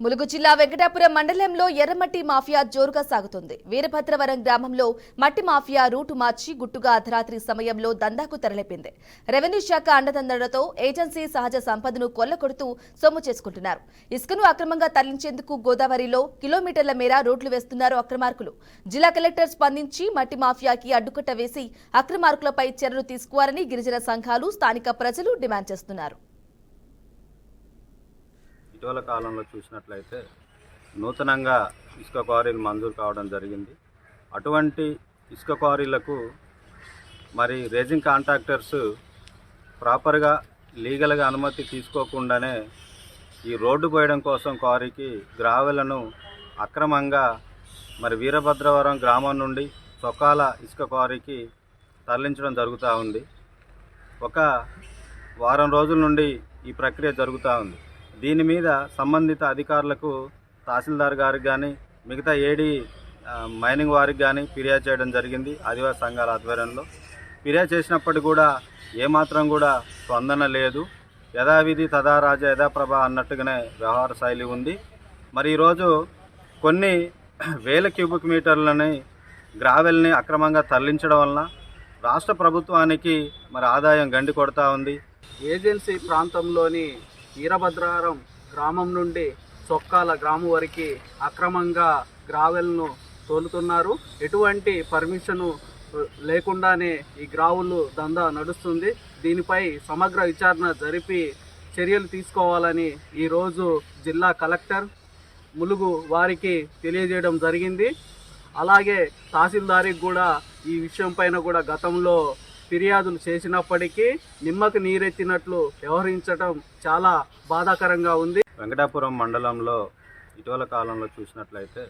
ములుగు జిల్లా వెంకటాపురం మండలంలో ఎర్రమట్టి మాఫియా జోరుగా సాగుతుంది. వీరభద్రవరం గ్రామంలో మట్టి మాఫియా రూటు మార్చి గుట్టుగా అర్ధరాత్రి సమయంలో దందాకు తెరలేపింది. రెవెన్యూ శాఖ అండదండలతో ఏజెన్సీ సహజ సంపదను కొల్లకొడుతూ సొమ్ము చేసుకుంటున్నారు. ఇసుకను అక్రమంగా తరలించేందుకు గోదావరిలో కిలోమీటర్ల మేర రోడ్లు వేస్తున్నారు అక్రమార్కులు. జిల్లా కలెక్టర్ స్పందించి మట్టి మాఫియాకి అడ్డుకట్ట వేసి అక్రమార్కులపై చర్యలు తీసుకోవాలని గిరిజన సంఘాలు, స్థానిక ప్రజలు డిమాండ్ చేస్తున్నారు. ఇటీవల కాలంలో చూసినట్లయితే నూతనంగా ఇసుక క్వారీలు మంజూరు కావడం జరిగింది. అటువంటి ఇసుక క్వారీలకు మరి రేజింగ్ కాంట్రాక్టర్స్ ప్రాపర్గా లీగల్గా అనుమతి తీసుకోకుండానే ఈ రోడ్డు పోయడం కోసం క్వారీకి గ్రావెలను అక్రమంగా మరి వీరభద్రవరం గ్రామం నుండి చొక్కాల ఇసుక క్వారీకి తరలించడం జరుగుతూ ఉంది. ఒక వారం రోజుల నుండి ఈ ప్రక్రియ జరుగుతూ ఉంది. దీని మీద సంబంధిత అధికారులకు తహసీల్దార్ గారికి కానీ మిగతా ఏడీ మైనింగ్ వారికి కానీ ఫిర్యాదు చేయడం జరిగింది. ఆదివాసీ సంఘాల ఆధ్వర్యంలో ఫిర్యాదు చేసినప్పటికీ కూడా ఏమాత్రం కూడా స్పందన లేదు. యథావిధి తదారాజ యథాప్రభ అన్నట్టుగానే వ్యవహార శైలి ఉంది. మరి ఈరోజు కొన్ని వేల క్యూబిక్ మీటర్లని గ్రావెల్ని అక్రమంగా తరలించడం వలన రాష్ట్ర ప్రభుత్వానికి మరి ఆదాయం గండి కొడతా ఉంది. ఏజెన్సీ ప్రాంతంలోని వీరభద్రవరం గ్రామం నుండి చొక్కాల గ్రామం వరకు అక్రమంగా గ్రావెల్ను తోలుతున్నారు. ఎటువంటి పర్మిషను లేకుండానే ఈ గ్రావులు దందా నడుస్తుంది. దీనిపై సమగ్ర విచారణ జరిపి చర్యలు తీసుకోవాలని ఈరోజు జిల్లా కలెక్టర్ ములుగు వారికి తెలియజేయడం జరిగింది. అలాగే తహసీల్దారికి కూడా ఈ విషయం పైన కూడా గతంలో ఫిర్యాదులు చేసినప్పటికీ నిమ్మకు నీరెత్తినట్లు వ్యవహరించడం చాలా బాధాకరంగా ఉంది. వెంకటాపురం మండలంలో ఇటీవల కాలంలో చూసినట్లయితే